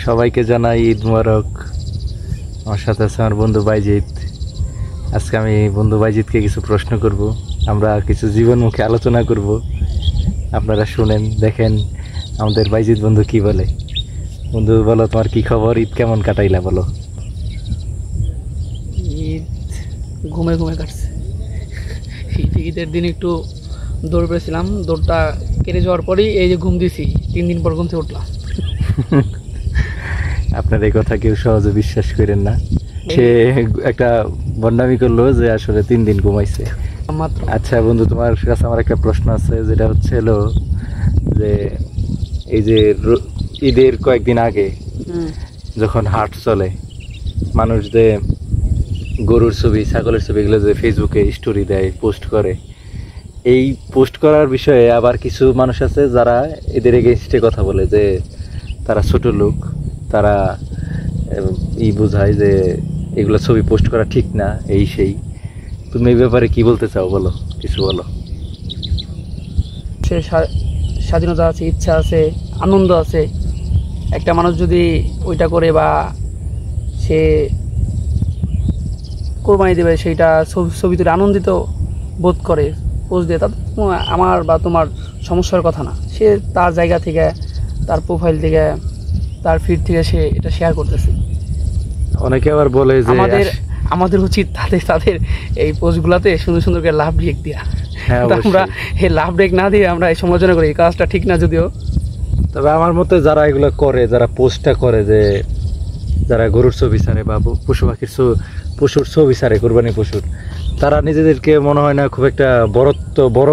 সবাইকে জানাই ঈদ মোবারক। আমার সাথে আছে আমার বন্ধু বাইজিৎ। আজকে আমি বন্ধু বাইজিৎকে কিছু প্রশ্ন করব, আমরা কিছু জীবনমুখী আলোচনা করব। আপনারা শুনেন, দেখেন আমাদের বাইজিৎ বন্ধু কি বলে। বন্ধু বলো, তোমার কি খবর? ঈদ কেমন কাটাইলা বলো। ঈদ ঘুমে ঘুমে কাটছে। ঈদের দিন একটু দৌড় পেয়েছিলাম, দৌড়টা কেটে যাওয়ার পরেই এই যে ঘুম দিছি, 3 দিন পর ঘুম থেকে উঠলাম। আপনার এই কথা কেউ সহজে বিশ্বাস করেন না। সে একটা বন্ডামি করলো যে আসলে 3 দিন ঘুমাইছে মাত্র। আচ্ছা বন্ধু, তোমার কাছে আমার একটা প্রশ্ন আছে, যেটা হচ্ছে হলো যে এই যে ঈদের কয়েকদিন আগে যখন হাট চলে, মানুষ যে গরুর ছবি, ছাগলের ছবি, এগুলো যে ফেসবুকে স্টোরি দেয়, পোস্ট করে, এই পোস্ট করার বিষয়ে আবার কিছু মানুষ আছে যারা এদের এগেইনস্টে কথা বলে যে তারা ছোট লোক, তারা বোঝায় যে এগুলো ছবি পোস্ট করা ঠিক না, এই সেই। তুমি এই ব্যাপারে কি বলতে চাও বলো, কিছু বলো। সে স্বাধীনতা আছে, ইচ্ছা আছে, আনন্দ আছে। একটা মানুষ যদি ওইটা করে বা সে কোরবানি দেবে, সেইটা ছবি তুলে আনন্দিত বোধ করে পোস্ট দিয়ে, তাতে আমার বা তোমার সমস্যার কথা না। সে তার জায়গা থেকে, তার প্রোফাইল থেকে, তার ফিড থেকে সে এটা শেয়ার করতেছে। অনেকে আবার বলে যে আমাদের উচিত তাদের এই পোস্টগুলোতে সুন্দর সুন্দর করে লাভ ব্রেক দেওয়া। আমরা এই লাভ ব্রেক না দিয়ে আমরা এই সমালোচনা করি, এই কাজটা ঠিক না যদিও। তবে আমার মতে যারা এগুলো করে, যারা পোস্টটা করে, যে যারা গরুর ছবি ছাড়ে বা পশু পাখির পশুর ছবি ছাড়ে, কোরবানি পশুর, তারা নিজেদেরকে মনে হয় না খুব একটা বড়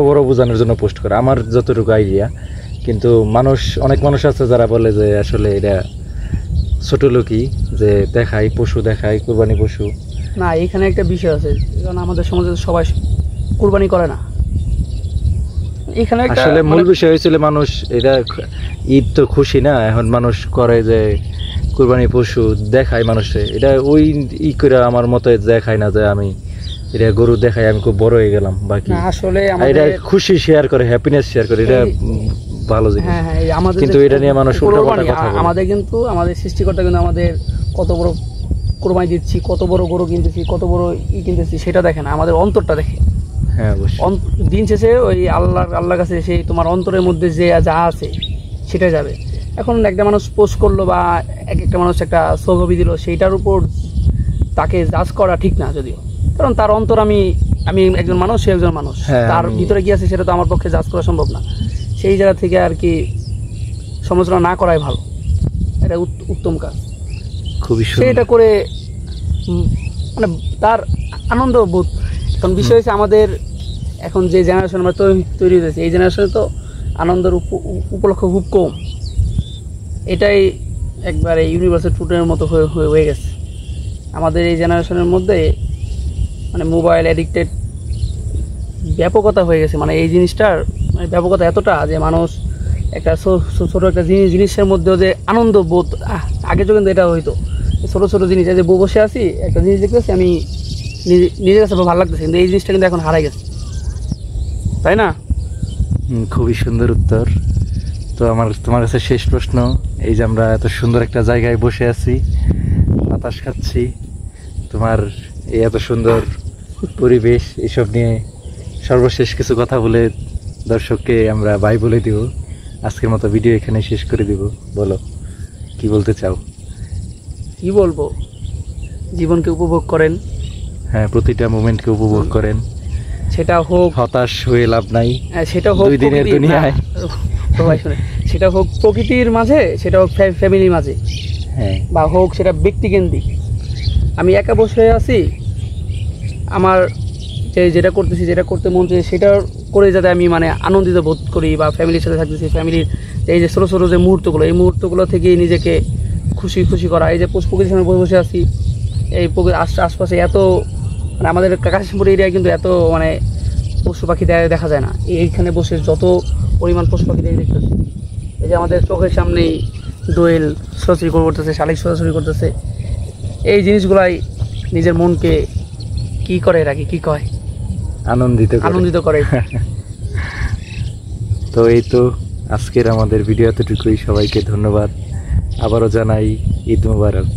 বড় বোঝানোর জন্য পোস্ট করে, আমার যতটুকু আইডিয়া। কিন্তু অনেক মানুষ আছে যারা বলে যে আসলে এটা ছোট লোকই, যে দেখায় পশু, দেখায় কোরবানি পশু। না, এখানে একটা বিষয় আছে, কারণ আমাদের সমাজে সবাই কোরবানি করে না। এখানে আসলে মূল বিষয় হয়েছিল মানুষ, এটা ঈদ তো খুশি না, এখন মানুষ করে যে কোরবানি পশু দেখায় মানুষে, এটা ওই করে আমার মতে দেখায় না যে আমি এটা গরু দেখাই আমি খুব বড় হয়ে গেলাম, বাকি আসলে এটা খুশি শেয়ার করে, হ্যাপিনেস শেয়ার করে, এটা ভালো জিনিস। কিন্তু এটা নিয়ে মানুষ উল্টাপাল্টা কথা বলে। আমাদের সৃষ্টিকর্তা কিন্তু আমাদের কত বড় কোরবানি দিচ্ছি, কত বড় গরু কিনতেছি, কত বড় কিনতেছি, সেটা দেখে না, আমাদের অন্তরটা দেখে। হ্যাঁ, অবশ্যই। দিন শেষে ওই আল্লাহর কাছে সেই তোমার অন্তরের মধ্যে যে যা আছে সেটা যাবে। এখন একটা মানুষ পোস্ট করলো বা একটা মানুষ একটা ছবি দিল, সেইটার উপর তাকে জাজ করা ঠিক না যদিও, কারণ তার অন্তর, আমি একজন মানুষ, সে একজন মানুষ, তার ভিতরে কি আছে সেটা তো আমার পক্ষে জাজ করা সম্ভব না। সেই জায়গা থেকে আর কি সমালোচনা না করাই ভালো, এটা উত্তম কাজ। খুবই সেটা করে মানে তার আনন্দ বোধ। কারণ বিষয় হচ্ছে আমাদের এখন যে জেনারেশন আমরা তৈরি হয়েছে, এই জেনারেশনে তো আনন্দের উপলক্ষ খুব কম। এটাই একবারে ইউনিভার্সাল ট্রুথের মতো হয়ে গেছে আমাদের এই জেনারেশনের মধ্যে। মানে মোবাইল অ্যাডিক্টেড ব্যাপকতা হয়ে গেছে, মানে এই জিনিসটার মানে ব্যাপকতা এতটা যে মানুষ একটা ছোটো একটা জিনিসের মধ্যেও যে আনন্দ বোধ, আগে তো কিন্তু এটা হইতো ছোটো ছোটো জিনিস, যে বসে আছি একটা জিনিস দেখতেছি, আমি নিজের কাছে ভালো লাগতেছে, কিন্তু এই জিনিসটা কিন্তু এখন হারাই গেছে, তাই না? খুবই সুন্দর উত্তর। তো তোমার কাছে শেষ প্রশ্ন, এই যে আমরা এত সুন্দর একটা জায়গায় বসে আছি, বাতাস খাচ্ছি, তোমার এই এত সুন্দর পরিবেশ, এসব নিয়ে সর্বশেষ কিছু কথা বলে দর্শককে আমরা বাই বলে দিব। আজকের মতো ভিডিও এখানে শেষ করে দিব। বলো, কি বলতে চাও? কি বলবো, জীবনকে উপভোগ করেন। হ্যাঁ, প্রতিটা মোমেন্টকে উপভোগ করেন। সেটা হোক, হতাশ হয়ে লাভ নাই, সেটা হোক 2 দিনের দুনিয়ায়, সেটা হোক প্রকৃতির মাঝে, সেটা হোক ফ্যামিলির মাঝে, হ্যাঁ, বা হোক সেটা ব্যক্তিকেন্দ্রিক। আমি একা বসে আছি, আমার যেটা করতেছি, যেটা করতে মন চাই সেটা করে যাতে আমি মানে আনন্দিত বোধ করি, বা ফ্যামিলির সাথে থাকতেছি, ফ্যামিলির এই যে ছোটো ছোটো যে মুহূর্তগুলো, এই মুহূর্তগুলো থেকেই নিজেকে খুশি করা। এই যে প্রকৃতির সামনে বসে আছি, এই আশপাশে এত মানে আমাদের কাশিমপুর এরিয়ায় কিন্তু এত মানে পশু পাখি দেখা যায় না। এইখানে বসে যত পরিমাণ পশু পাখি দেখতেছি, এই যে আমাদের চোখের সামনেই দোয়েল ছোটাছুটি করতেছে, শালিক ছোটাছুটি করতেছে, এই জিনিসগুলাই নিজের মনকে কি করে রাখি, কি কয়, আনন্দিত করে। তো এই তো আজকের আমাদের ভিডিও এতটুকুই। সবাইকে ধন্যবাদ। আবারও জানাই ঈদ মুবারক।